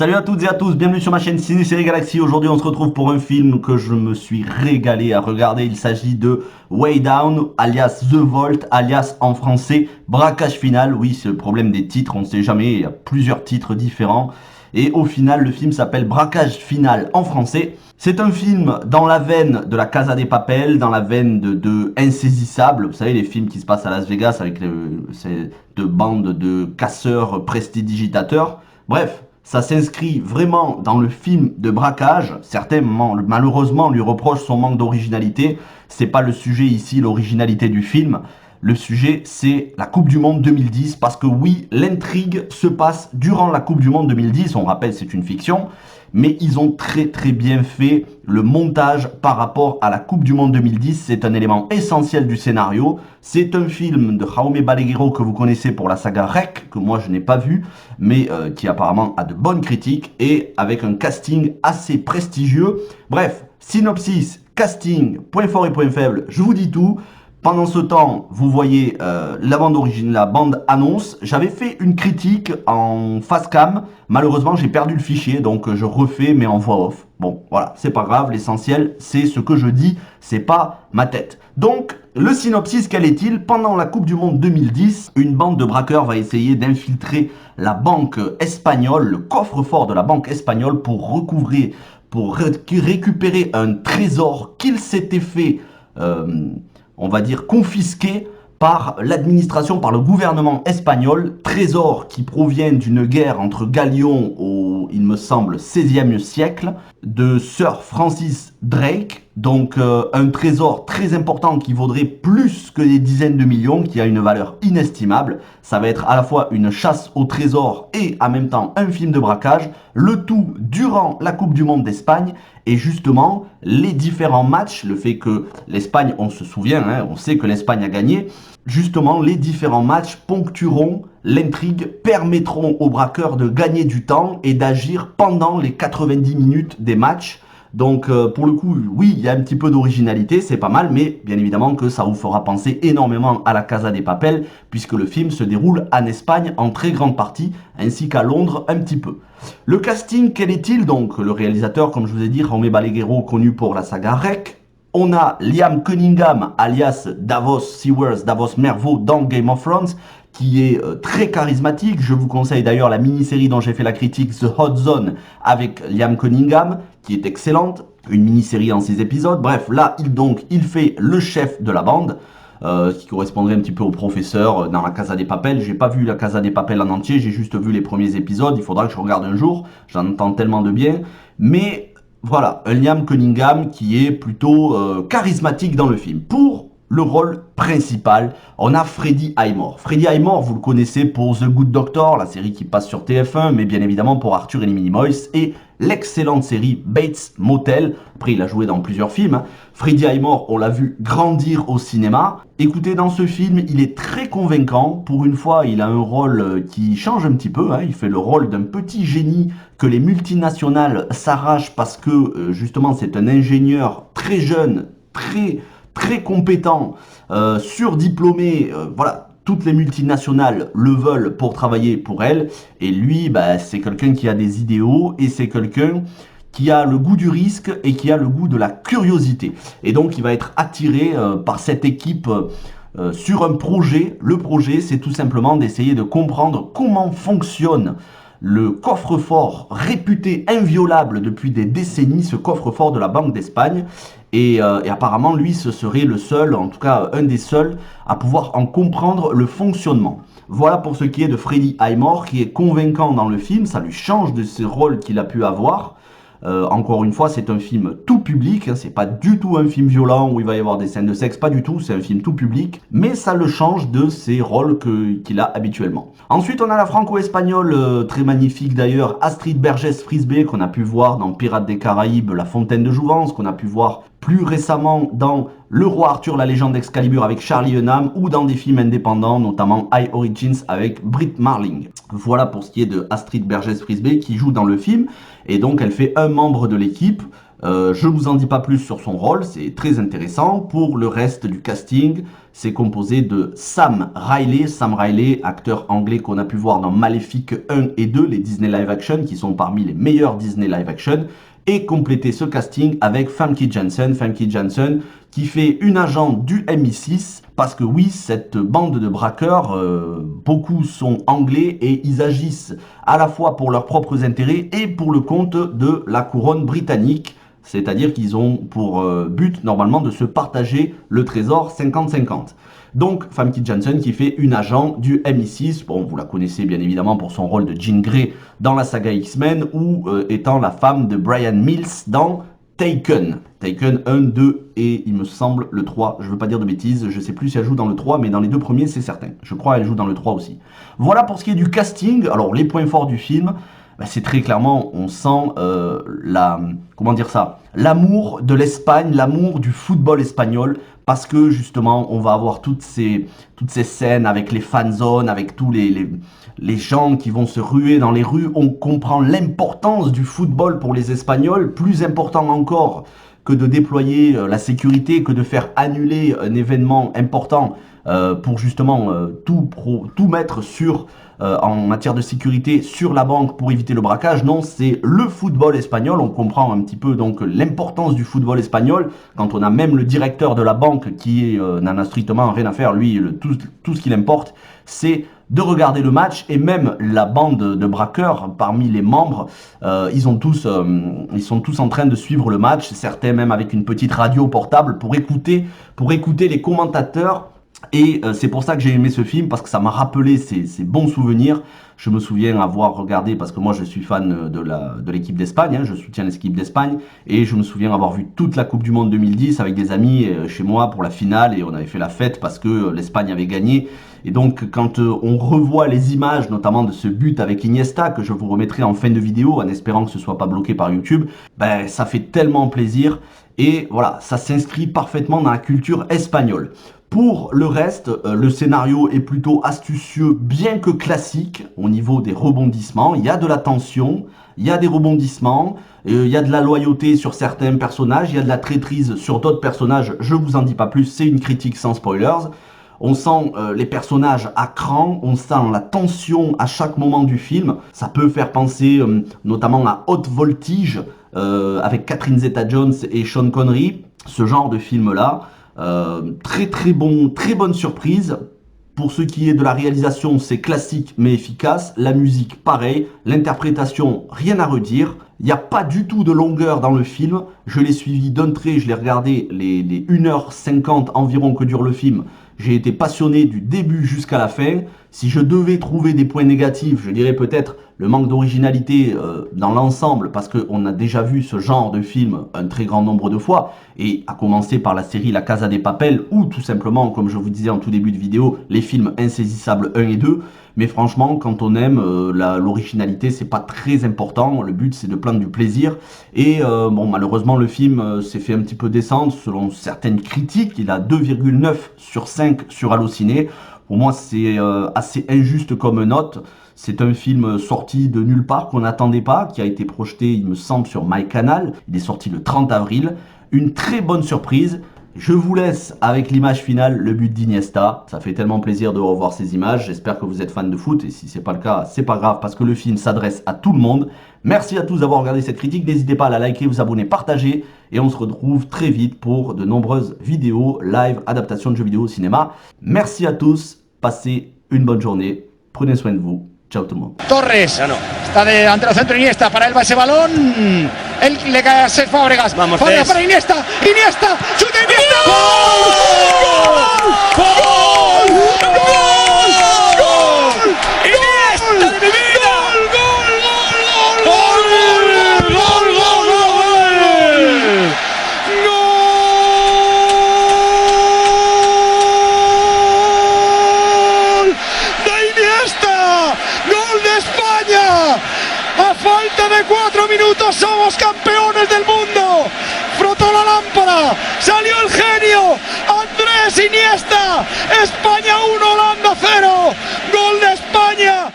Salut à toutes et à tous, bienvenue sur ma chaîne Ciné Série Galaxy. Aujourd'hui on se retrouve pour un film que je me suis régalé à regarder. Il s'agit de Way Down, alias The Vault, alias en français Braquage Final. Oui, c'est le problème des titres, on ne sait jamais, il y a plusieurs titres différents. Et au final, le film s'appelle Braquage Final en français. C'est un film dans la veine de la Casa de Papel, dans la veine de Insaisissable. Vous savez, les films qui se passent à Las Vegas avec ces deux bandes de casseurs prestidigitateurs. Bref, ça s'inscrit vraiment dans le film de braquage. Certains, malheureusement, lui reprochent son manque d'originalité. C'est pas le sujet ici, l'originalité du film. Le sujet, c'est la Coupe du Monde 2010, parce que oui, l'intrigue se passe durant la Coupe du Monde 2010. On rappelle, c'est une fiction, mais ils ont très bien fait le montage par rapport à la Coupe du Monde 2010. C'est un élément essentiel du scénario. C'est un film de Jaume Balagueró que vous connaissez pour la saga REC, que moi je n'ai pas vu, mais qui apparemment a de bonnes critiques, et avec un casting assez prestigieux. Bref, synopsis, casting, points forts et points faibles, je vous dis tout. Pendant ce temps, vous voyez la bande originale, la bande annonce. J'avais fait une critique en face cam. Malheureusement, j'ai perdu le fichier, donc je refais, mais en voix off. Bon, voilà, c'est pas grave. L'essentiel, c'est ce que je dis, c'est pas ma tête. Donc, le synopsis, quel est-il? Pendant la Coupe du Monde 2010, une bande de braqueurs va essayer d'infiltrer la banque espagnole, le coffre-fort de la banque espagnole, pour récupérer un trésor qu'ils s'étaient fait on va dire, confisqué par l'administration, par le gouvernement espagnol, trésor qui provient d'une guerre entre galions au, il me semble, 16e siècle, de Sir Francis Drake, donc un trésor très important qui vaudrait plus que des dizaines de millions, qui a une valeur inestimable. Ça va être à la fois une chasse au trésor et en même temps un film de braquage, le tout durant la Coupe du Monde d'Espagne. Et justement, les différents matchs, le fait que l'Espagne, on se souvient, hein, on sait que l'Espagne a gagné, justement, les différents matchs ponctueront l'intrigue, permettront aux braqueurs de gagner du temps et d'agir pendant les 90 minutes des matchs. Donc pour le coup, oui, il y a un petit peu d'originalité, c'est pas mal, mais bien évidemment que ça vous fera penser énormément à la Casa de Papel, puisque le film se déroule en Espagne en très grande partie, ainsi qu'à Londres un petit peu. Le casting, quel est-il? Donc le réalisateur, comme je vous ai dit, Jaume Balagueró, connu pour la saga REC. On a Liam Cunningham, alias Davos Seaworth, Davos Mervo dans Game of Thrones, qui est très charismatique. Je vous conseille d'ailleurs la mini-série dont j'ai fait la critique, The Hot Zone, avec Liam Cunningham, qui est excellente. Une mini-série en 6 épisodes. Bref, là, il fait le chef de la bande, qui correspondrait un petit peu au professeur dans la Casa de Papel. J'ai pas vu la Casa de Papel en entier, j'ai juste vu les premiers épisodes. Il faudra que je regarde un jour. J'en entends tellement de bien. Mais voilà, un Liam Cunningham qui est plutôt charismatique dans le film. Pour le rôle principal, on a Freddie Highmore. Freddie Highmore, vous le connaissez pour The Good Doctor, la série qui passe sur TF1, mais bien évidemment pour Arthur et les Minimoys, et l'excellente série Bates Motel. Après, il a joué dans plusieurs films. Hein. Freddie Highmore, on l'a vu grandir au cinéma. Écoutez, dans ce film, il est très convaincant. Pour une fois, il a un rôle qui change un petit peu. Hein. Il fait le rôle d'un petit génie que les multinationales s'arrachent parce que, justement, c'est un ingénieur très jeune, très compétent, surdiplômé, voilà, toutes les multinationales le veulent pour travailler pour elles, et lui, bah, c'est quelqu'un qui a des idéaux, et c'est quelqu'un qui a le goût du risque et qui a le goût de la curiosité. Et donc, il va être attiré par cette équipe sur un projet. Le projet, c'est tout simplement d'essayer de comprendre comment fonctionne le coffre-fort réputé inviolable depuis des décennies, ce coffre-fort de la Banque d'Espagne. Et apparemment, lui, ce serait le seul, en tout cas un des seuls, à pouvoir en comprendre le fonctionnement. Voilà pour ce qui est de Freddie Highmore, qui est convaincant dans le film. Ça lui change de ce rôle qu'il a pu avoir. Encore une fois, c'est un film tout public, hein, c'est pas du tout un film violent où il va y avoir des scènes de sexe, pas du tout, c'est un film tout public, mais ça le change de ses rôles qu'il a habituellement. Ensuite, on a la franco-espagnole, très magnifique d'ailleurs, Astrid Bergès-Frisbé, qu'on a pu voir dans Pirates des Caraïbes, La Fontaine de Jouvence, qu'on a pu voir plus récemment dans Le Roi Arthur, la légende d'Excalibur avec Charlie Hunnam, ou dans des films indépendants, notamment High Origins avec Brit Marling. Voilà pour ce qui est de Astrid Bergès-Frisbé qui joue dans le film, et donc elle fait un membre de l'équipe. Je vous en dis pas plus sur son rôle, c'est très intéressant. Pour le reste du casting, C'est composé de Sam Riley, acteur anglais qu'on a pu voir dans Maléfique 1 et 2, les Disney live action, qui sont parmi les meilleurs Disney live action, et compléter ce casting avec Famke Janssen, qui fait une agent du MI6, parce que oui, cette bande de braqueurs, beaucoup sont anglais et ils agissent à la fois pour leurs propres intérêts et pour le compte de la couronne britannique, c'est-à-dire qu'ils ont pour but normalement de se partager le trésor 50-50. Donc Famke Janssen qui fait une agent du MI6, bon vous la connaissez bien évidemment pour son rôle de Jean Grey dans la saga X-Men ou étant la femme de Brian Mills dans Taken 1, 2 et il me semble le 3, je veux pas dire de bêtises, je sais plus si elle joue dans le 3 mais dans les deux premiers c'est certain, je crois qu'elle joue dans le 3 aussi. Voilà pour ce qui est du casting. Alors les points forts du film, c'est très clairement, on sent l'amour de l'Espagne, l'amour du football espagnol, parce que justement, on va avoir toutes ces scènes avec les fan zones, avec tous les gens qui vont se ruer dans les rues. On comprend l'importance du football pour les Espagnols, plus important encore que de déployer la sécurité, que de faire annuler un événement important pour justement tout mettre sur en matière de sécurité sur la banque pour éviter le braquage. Non, c'est le football espagnol. On comprend un petit peu donc l'importance du football espagnol quand on a même le directeur de la banque qui n'en a strictement rien à faire. Lui, tout ce qu'il importe, c'est de regarder le match, et même la bande de braqueurs parmi les membres, ils sont tous en train de suivre le match, certains même avec une petite radio portable pour écouter les commentateurs. Et c'est pour ça que j'ai aimé ce film, parce que ça m'a rappelé ces bons souvenirs. Je me souviens avoir regardé, parce que moi je suis fan de l'équipe d'Espagne, hein, je soutiens l'équipe d'Espagne, et je me souviens avoir vu toute la Coupe du Monde 2010 avec des amis chez moi pour la finale, et on avait fait la fête parce que l'Espagne avait gagné. Et donc quand on revoit les images, notamment de ce but avec Iniesta, que je vous remettrai en fin de vidéo, en espérant que ce soit pas bloqué par YouTube, ben ça fait tellement plaisir, et voilà, ça s'inscrit parfaitement dans la culture espagnole. Pour le reste, le scénario est plutôt astucieux, bien que classique, au niveau des rebondissements. Il y a de la tension, il y a des rebondissements, il y a de la loyauté sur certains personnages, il y a de la traîtrise sur d'autres personnages, je vous en dis pas plus, c'est une critique sans spoilers. On sent les personnages à cran, on sent la tension à chaque moment du film. Ça peut faire penser notamment à Haute Voltige, avec Catherine Zeta-Jones et Sean Connery, ce genre de film-là. Très bonne surprise. Pour ce qui est de la réalisation, c'est classique mais efficace. La musique, pareil. L'interprétation, rien à redire. Il n'y a pas du tout de longueur dans le film. Je l'ai suivi d'un trait, je l'ai regardé les 1h50 environ que dure le film. J'ai été passionné du début jusqu'à la fin. Si je devais trouver des points négatifs, je dirais peut-être le manque d'originalité dans l'ensemble, parce qu'on a déjà vu ce genre de film un très grand nombre de fois, et à commencer par la série La Casa de Papel, ou tout simplement, comme je vous disais en tout début de vidéo, les films Insaisissables 1 et 2. Mais franchement, quand on aime l'originalité, c'est pas très important. Le but, c'est de prendre du plaisir. Et bon, malheureusement, le film s'est fait un petit peu descendre selon certaines critiques. Il a 2,9 sur 5 sur Allociné. Pour moi, c'est assez injuste comme note. C'est un film sorti de nulle part, qu'on n'attendait pas, qui a été projeté, il me semble, sur MyCanal. Il est sorti le 30 avril. Une très bonne surprise. Je vous laisse avec l'image finale, le but d'Iniesta. Ça fait tellement plaisir de revoir ces images. J'espère que vous êtes fan de foot, et si c'est pas le cas, c'est pas grave, parce que le film s'adresse à tout le monde. Merci à tous d'avoir regardé cette critique. N'hésitez pas à la liker, vous abonner, partager, et on se retrouve très vite pour de nombreuses vidéos, live, adaptations de jeux vidéo au cinéma. Merci à tous, passez une bonne journée, prenez soin de vous. Ciao tout le monde. Torres, está ante el centro Iniesta, para él va ese balón, él le cae a Cesc Fábregas, Fábregas para Iniesta, Iniesta, chuta Iniesta, ¡gol! ¡Gol! ¡Gol! ¡Gol! ¡Iniesta de mi vida! ¡Gol! ¡Gol! ¡Gol! ¡Gol! ¡Gol! A falta de 4 minutos somos campeones del mundo. Frotó la lámpara, salió el genio, Andrés Iniesta. España 1, Holanda 0. Gol de España.